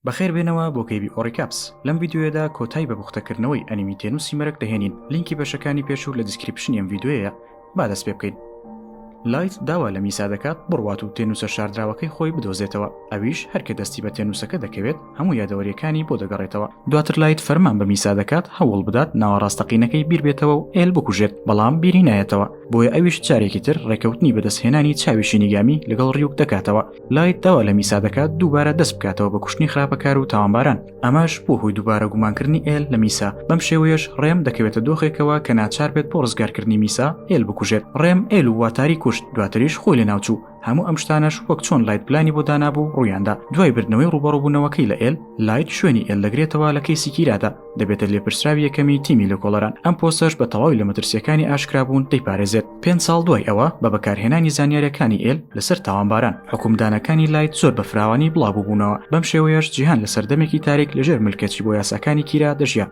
بەخێر بێنەوە بۆ کەیبی ئۆڕیکاپس لەم ڤیددیوەدا کۆتایی بە بوختەکردنەوەی ئەنیمی تێنووسی مەرگ دەهێنین لینکی بەشەکانی پێشوو لە دیسکریپشنی ئەم ڤیددیوەیە با دەست پێ بکەین. لایت داوا لە میسا دەکات بڕوات و تێنووسە شاردراوەکەی خۆی بدۆزێتەوە، ئەویش هەرکە دەستی بە تێنووسەکە دەکەوێت هەموو یادەوەریەکانی بۆ دەگەڕێتەوە. دواتر لایت فەرمان بە میسا دەکات هەوڵ بدات ناوەڕاستەقینەکەی بیر بێتەوە و ئێل بکوژێت، بەڵام بیری نایەتەوە، بۆیە ئەویش جارێکی تر ڕێکەوتنی بەدەستهێنانی چاوی شینیگامی لەگەڵ ڕیوک دەکاتەوە. لایت داوا لە میسا دەکات دووبارە دەست بکاتەوە بە کوشتنی خراپەکار و تاوانباران، ئەماش بۆ هۆی دووبارە گومانکردنی ئێل لە میسا. بەم شێوەیەش ڕێم دەکەوێتە دۆخێکەوە کە ناچار بێت بۆ ڕزگارکردنی میسا ئێل بکوژێت. ڕێم ئێل و واتاری کوشت، دواتریش خۆی لە ناوچوو. هەموو ئەم شتانەش وەک چۆن لایت پلانی بۆ دانابوو ڕوویاندا. دوای بردنەوەی ڕوبەڕووبوونەوەکەی لە ئێل، لایت شوێنی ئێل دەگرێتەوە لە کەیسی کیرادا، دەبێتە لێپرسراوی یەکەمی تیمی لە کۆڵەران. ئەم پۆستەش بە تەواوی لە مەترسیەکانی ئاشکرابوون دەیپارێزێت. 5 ساڵ دوای ئەوە بە بەکارهێنانی زانیاریەکانی ئێل لەسەر تاوانباران، حکومدانەکانی لایت زۆر بە فراوانی بڵاوبووبوونەوە. بەم شێوەیەش جیهان لە سەردەمێکی تاریک لەژێر ملکەتی بۆ یاساکانی کیرا دەژیا.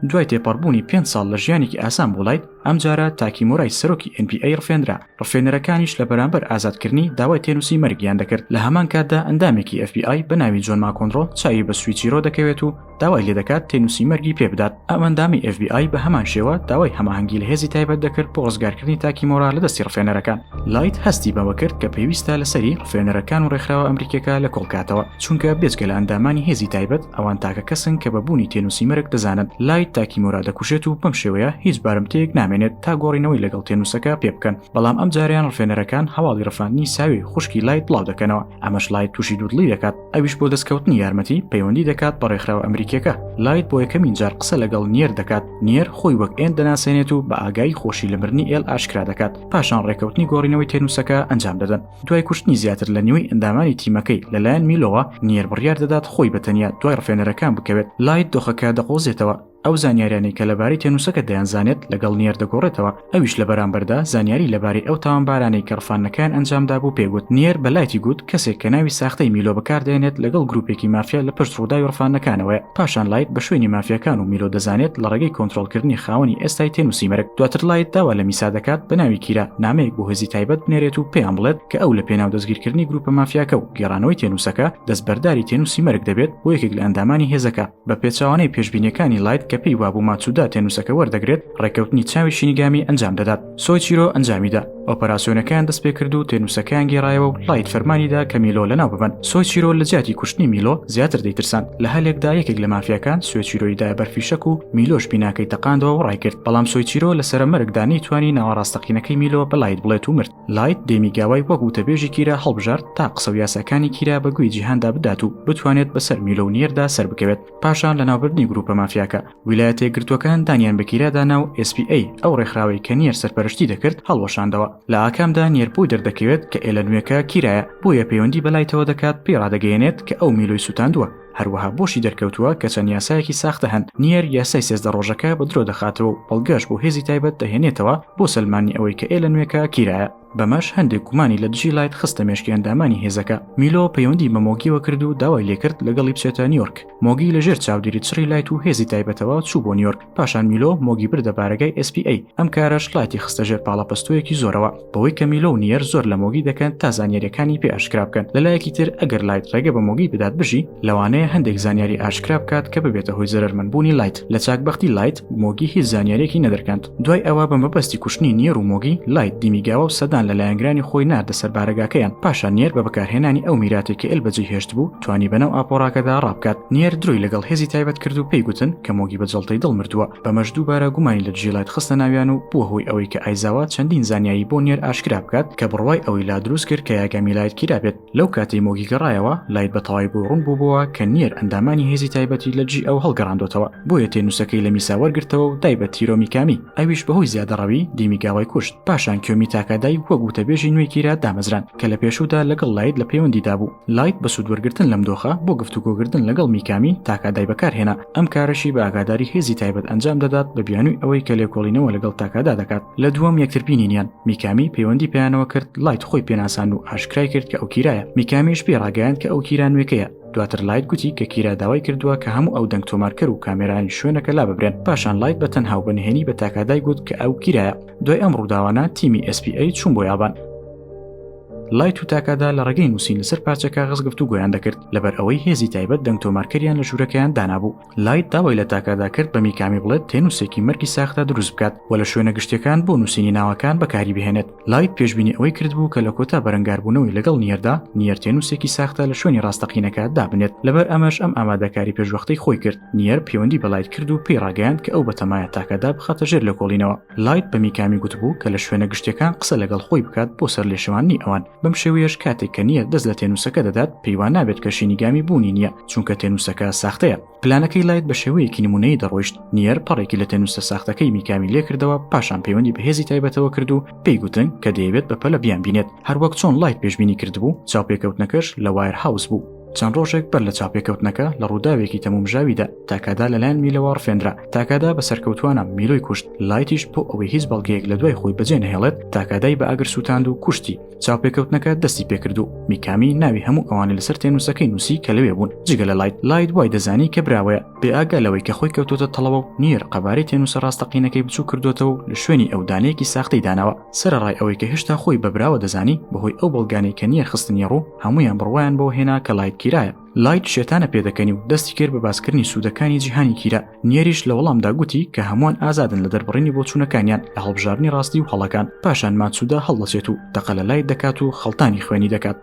دوای تێپەڕبوونی 5 ساڵ لە ژیانێکی ئاسان بۆ لایت، ئەم جارە تاکیمۆرای سەرۆکی NPA ڕفێنرا. ڕفێنەرەکانیش لە بەرامبەر ئازادکردنی داوای تێنووسی مەرگیان دەکرد. لە هەمان کاتدا ئەندامێکی FBI بە ناوی جۆن ماکۆندڕۆ چاوی بە سویچیرۆ دەکەوێت و داوای لێ دەکات تێنووسی مەرگی پێ بدات. ئەم ئەندامی FBI بە هەمان شێوە داوای هەماهەنگی لە هێزی تایبەت دەکرد بۆ ڕزگارکردنی تاکیمۆرا لە دەستی ڕفێنەرەکان. لایت هەستی بەوە کرد کە پێویستە لەسەری ڕفێنەرەکان و ڕێکخراوە ئەمریکیەکە لە کۆڵکاتەوە، چونکە بێجگە لە ئەندامانی هێزی تایبەت ئەوان تاکە کەسن کە بە بوونی تێنووسی مەرگ دەزانن. لایت تاکیمۆرا دەکوژێت و بەم شێوەیە هیچ بارمتەیەک نامێنێت تا گۆڕینەوەی لەگەڵ تێنووسەکە پێ بکەن. بەڵام ئەم جاریان ڕفێنەرەکان هەواڵی ڕەفاندنی ساوی خوشکی لایت بڵاو دەکەنەوە. ئەمەش لایت تووشی دوودڵی دەکات، ئەویش بۆ دەستکەوتنی یارمەتی پەیوەندی دەکات بە ڕێکخراوە ئەمریکیەکە. لایت بۆ یەکەمین جار قسە لەگەڵ نیر دەکات. نیر خۆی وەک ئێن دەناسێنێت و بە ئاگای خۆشی لە مردنی ئێل ئاشکرا دەکات. پاشان ڕێکەوتنی گۆڕینەوەی تێنووسەکە ئەنجام دەدەن. دوای کوشتنی زیاتر لە نیوەی ئەندامانی تیمەکەی لەلایەن میلۆوە، نیر بڕیار دەدات خۆی بەتەنیا دوای ڕفێنەرەکان بکەوێت. لایت دۆخەکە دەقۆزێتەوە. ئەو زانیاریانەی کە لەبارەی تێنووسەکە دەیانزانێت لەگەڵ نیر دەگۆڕێتەوە. ئەویش لە بەرامبەردا زانیاری لەبارەی ئەو تاوانبارانەی کە ڕفاندنەکان ئەنجامدا بوو پێگوت. نیر بە لایتی گوت کەسێک کە ناوی ساختەی میلۆ بەکاردێنێت لەگەڵ گروپێکی مافیا لە پشت ڕووداوی ڕفاندنەکانەوەیە. پاشان لایت بە شوێنی مافیاکان و میلۆ دەزانێت لە ڕێگەی کۆنتڕۆڵکردنی خاوەنی ئێستای تێنووسی مەرگ. دواتر لایت داوا لە میسا دەکات بە ناوی کیرا نامەیەک بۆ هێزی تایبەت بنێرێت و پێیان بڵێت کە ئەو لە پێناو دەستگیرکردنی گروپە مافیاکە و گێڕانەوەی تێنووسەکە دەستبەرداری تێنووسی مەرگ دەبێت بۆ یەکێک لە ئەندامانی هێزەکە. بە پێچاوانەی پێشبینیەکانی لایت کە پێی وابوو ماچوودا تێنووسەکە وەردەگرێت، ڕێکەوتنی چاوی شینیگامی ئەنجام دەدات. سۆیچیرۆ ئەنجامیدا. ئۆپەراسیۆنەکان دەست پێ کرد و تێنووسەکان گێڕایەوە و لایت فەرمانیدا کە میلۆ لەناو ببەن. سۆیچیرۆ لە جیاتی کوشتنی میلۆ زیاتر دەیترسان. لە هەلێکدا یەکێک لە مافیاکان سۆیچیرۆیدا بەرفیشەک و میلۆش بیناکەی تەقاندەوە و ڕای کرد، بەڵام سۆیچیرۆ لەسەر مەرگدا نەیتوانی ناوەڕاستەقینەکەی میلۆ بە لایت بڵێت و مرد. لایت دێمیگاوای وەک وتەبێژی کیرا هەڵبژارد تا قسە و یاساکانی کیرا بەگوێی جیهاندا بدات و بتوانێت بەسەر میلۆ و نیردا سەر بکەوێت. پاشان لە ناوبردنی گروپە مافیاکە، ویلایەتە یەکگرتووەکان دانیان بە کیرادانا و SPA ئەو ڕێکخراوەی کە نیر سەرپەرشتی دەکرد هەڵوەشاندەوە. لە ئاکامدا نیر بۆی دەردەکەوێت کە ئێلە نوێکە کیرایە، بۆیە پەیوەندی بەلایتەوە دەکات پێی ڕادەگەیەنێت کە ئەو میلۆی سوتاندووە. هەروەها بۆشی دەرکەوتووە کە چەند یاسایەکی ساختە هەن. نیر یاسای 13 ڕۆژەکە بە درۆ دەخاتەوە و بەڵگەش بۆ هێزی تایبەت دەهێنێتەوە بۆ سەلمانی ئەوەی کە ئێلە نوێکە کیرایە. بەمەش هەندێک گومانی لە دژی لایت خستە مێشکی ئەندامانی هێزەکە. میلۆ پەیوەندی بە مۆگیوە کرد و داوای لێکرد لەگەڵی بچێتە نیویۆرک. مۆگی لەژێر چاودێری چڕی لایت و هێزی تایبەتەوە چوو بۆ نیویۆرک. پاشان میلۆ مۆگی بردە بارەگای SPA. ئەم کارەش لایتی خستە ژێر پاڵەپەستوویەکی زۆرەوە، بەوەی کە میلۆ و نیر زۆر لە مۆگی دەکەن تا زانیاریەکانی پێ ئاشکرا بکەن. لەلایەکی تر ئەگەر لایت ڕێگە بە مۆگی بدات بژی، لەوانەیە هەندێک زانیاری ئاشکرا بکات کە ببێتە هۆی زەرمەندبوونی لایت. لە چاکبەختی لایت مۆگی هیچ زانیارێکی نەدەرکاند. دوای ئەوە بە مەبەستی کوشتنی نیر و مۆگی، لایت دیمیگاوە و سەدان لە لایەنگرانی خۆی ناردە سەر بارەگاکەیان. پاشان نیر بە بەکارهێنانی ئەو میراتی کە ئێلبەجی هێشت بوو توانی بەناو ئاپۆڕاکەدا ڕابکات. نیر دروی لەگەڵ هێزی تایبەت کرد و پێی گوتن کە مۆگی بە جەڵتەی دڵ مردووە. بەمەش دووبارە گومانی لە دژی لایت خستە ناویان و بووە هۆی ئەوەی کە ئایزاوە چەندین زانیایی بۆ نیر ئاشکرا بکات کە بڕوای ئەوەی لا دروست کرد کە یاگەمی لایت کیرا بێت. لەو کاتەی مۆگی گەڕایەوە، لایت بە تەواوی بۆ ڕوون بووبەوە کە نیر ئەندامانی هێزی تایبەتی لە جی ئەو هەڵگەڕاندۆتەوە، بۆیە تێنووسەکەی لە میسا وەرگرتەوە و دای بە تیرۆ میکامی. ئەویش بەهۆی زیادەڕەوی دیمیگاوای کوشت. پاشان کێمی تاکادای وەک وتەبێژی نوێی کیرا دامەزران کە لە پێشوودا لەگەڵ لایت لە پەیوەندیدا بوو. لایت بە سوودوەرگرتن لەم دۆخە بۆ گفتوگۆکردن لەگەڵ میکامی تاکادای بەکارهێنا. ئەم کارەشی بە ئاگاداری هێزی تایبەت ئەنجام دەدات بە بیانووی ئەوەی کە لێکۆڵینەوە لەگەڵ تاکادا دەکات. لە دووەم یەکتربینینیان میکامی پەیوەندی پێیانەوە کرد، لایت خۆی پێناسان و ئاشکرای کرد کە ئەو کیرایە. میکامیش پێ ڕاگەیاند کە ئەو کیرا نوێکەیە. دواتر لایت گوتی کە کیرا داوای کردووە کە هەموو ئەو دەنگ تۆمارکەر و کامێرانی شوێنەکە لا ببرێن. پاشان لایت بە تەنها و بەنهێنی بە تاکادای گوت کە ئەو کیرایە. دوای ئەم ڕووداوانە تیمی SPA چوون بۆ یابان. لایت و تاکادا لە ڕێگەی نووسین لەسەر پارچە کاغەز گفتوگۆیان دەکرد لەبەر ئەوەی هێزی تایبەت دەنگ تۆمارکەریان لە ژوورەکەیان دانابوو. لایت داوای لە تاکادا کرد بە میکامی بڵێت تێنووسێکی مەرگی ساختە دروست بکات و لە شوێنە گشتەکان بۆ نووسینی ناوەکان بەکاری بهێنێت. لایت پێشبینی ئەوەی کردبوو کە لە کۆتا بەرەنگاربوونەوەی لەگەڵ نیەردا نیەر تێنووسێکی ساختە لە شوێنی ڕاستەقینەکە دابنێت. لەبەر ئەمەش ئەم ئامادەکاری پێشوەختەی خۆی کرد. نیەر پەیوەندی بە لایت کرد و پێی ڕاگەیاند کە ئەو بەتەمایە تاکادا بخاتە ژێر لە کۆڵینەوە. لایت بە میکامی گوتبوو کە لە شوێنە گشتەکان قسە لەگەڵ خۆی بکات بۆ سەر لێشەوانی ئەوان. بەم شێوەیەش کاتێک کە نیەر دەست لە تێنووسەکە دەدات پەیوان نابێت کە شینیگامی بوونی نییە چونکە تێنووسەکە ساختەیە. پلانەکەی لایت بە شێوەیەکی نمونەیی دەڕۆیشت. نیەر پەڕێکی لە تێنووسە ساختەکەی میکامی لێ کردەوە پاشان پەیوەندی بە هێزی تایبەتەوە کرد و پێی گوتن کە دەیەوێت بەپەلە بیان بینێت. هەروەک چۆن لایت پێشبینی کردبوو چاوپێکەوتنەکەش لە وایر هاوس بوو. چەند ڕۆژێک بەر لە چاپێکەوتنەکە لە ڕووداوێکی تەمومژاویدا تاکادا لەلایەن میلەوە ڕفێنرا. تاکادا بە سەرکەوتوانە میلۆی کوشت. لایتیش بۆ ئەوەی هیچ بەڵگەیەک لە دوای خۆی بەجێ نەهێڵێت تاکادای بە ئاگر سووتاند و کوشتی. چاپێکەوتنەکە دەستی پێکرد و میکامی ناوی هەموو ئەوانە لەسەر تێنووسەکەی نووسی کە لەوێ بوون جگە لە لایت وای دەزانی کە براوەیە بێ ئاگا لەوەی کە خۆی کەوتۆتە تەڵەوە و نیەر قەبارەی تێنووسە ڕاستەقینەکەی بچوو کردوتەوە و لە شوێنی ئەو دانەیەکی ساختەی داناوە. سەرەڕای ئەوەی کە هێشتا خۆی بە براوە دەزانی بەهۆی ئەو بەڵگانەی کە نیەر خستنیە ڕوو هەمویان بڕوایان بۆ هێنا کە لایت کیرایە. لایت شێتانە پێدەکەنی و دەستی کرد بە باسکردنی سوودەکانی جیهانی کیرە. نیەریش لە وەڵامدا گوتی کە هەمووان ئازادن لە دەربڕینی بۆ چوونەکانیان لە هەڵبژاردننی ڕاستی و هەڵەکان. پاشان ماتسوودا هەڵدەچێت و دەقە لە لایت دەکات و خەڵتانی خوێنی دەکات.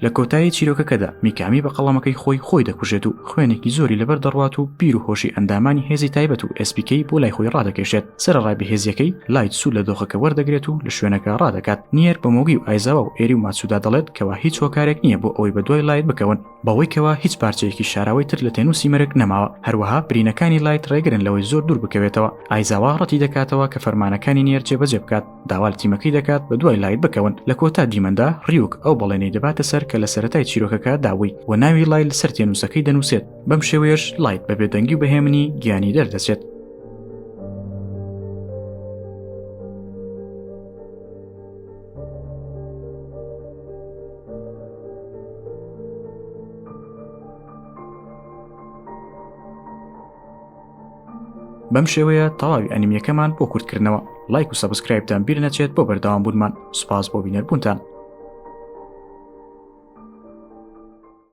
لە کۆتایی چیرۆکەکەدا میکامی بە قەڵەمەکەی خۆی دەکوژێت و خوێنێکی زۆری لەبەر دەڕوات و بیر و هۆشی ئەندامانی هێزی تایبەت و SPK بۆ لای خۆی ڕادەکێشێت. سەرەڕای بەهێزیەکەی لایت سوود لە دۆخەکە وەردەگرێت و لە شوێنەکە ڕادەکات. نیەر بە مۆگی و ئایزاوا و ئێری و ماتسوودا دەڵێت کەوا هیچ هۆکارێک نییە بۆ ئەوەی بە دوای لایت بکەون بەوەی کەوا هیچ پارچەیەکی شاراوی تر لە تێنووسی مەرگ نەماوە. هەروەها برینەکانی لایت ڕێگرن لەوەی زۆر دوور بکەوێتەوە. ئایزاوا ڕەتی دەکاتەوە کە فەرمانەکانی نیەر جێبەجێ بکات. داوا تیمەکەی دەکات بە دوای لایت بکەون. لە کۆتا دیمەندا ڕیوک ئەو بەڵێنەی دەباتە سەر کە لە سەرەتای چیرۆکەکە داوی و ناوی لایت لەسەر تێنووسەکەی دەنووسێت. بەم شێوەیەش لایت بە بێدەنگی و بەهێمنی گیانی دەردەچێت. بەم شێوەیە تەواوی ئەنیمیەکەمان بۆ کورتکردنەوە. لایک و سەبسکرایبتان بیر نەچێت بۆ بەردەوام بوونمان. سوپاس بۆ بینەربوونتان.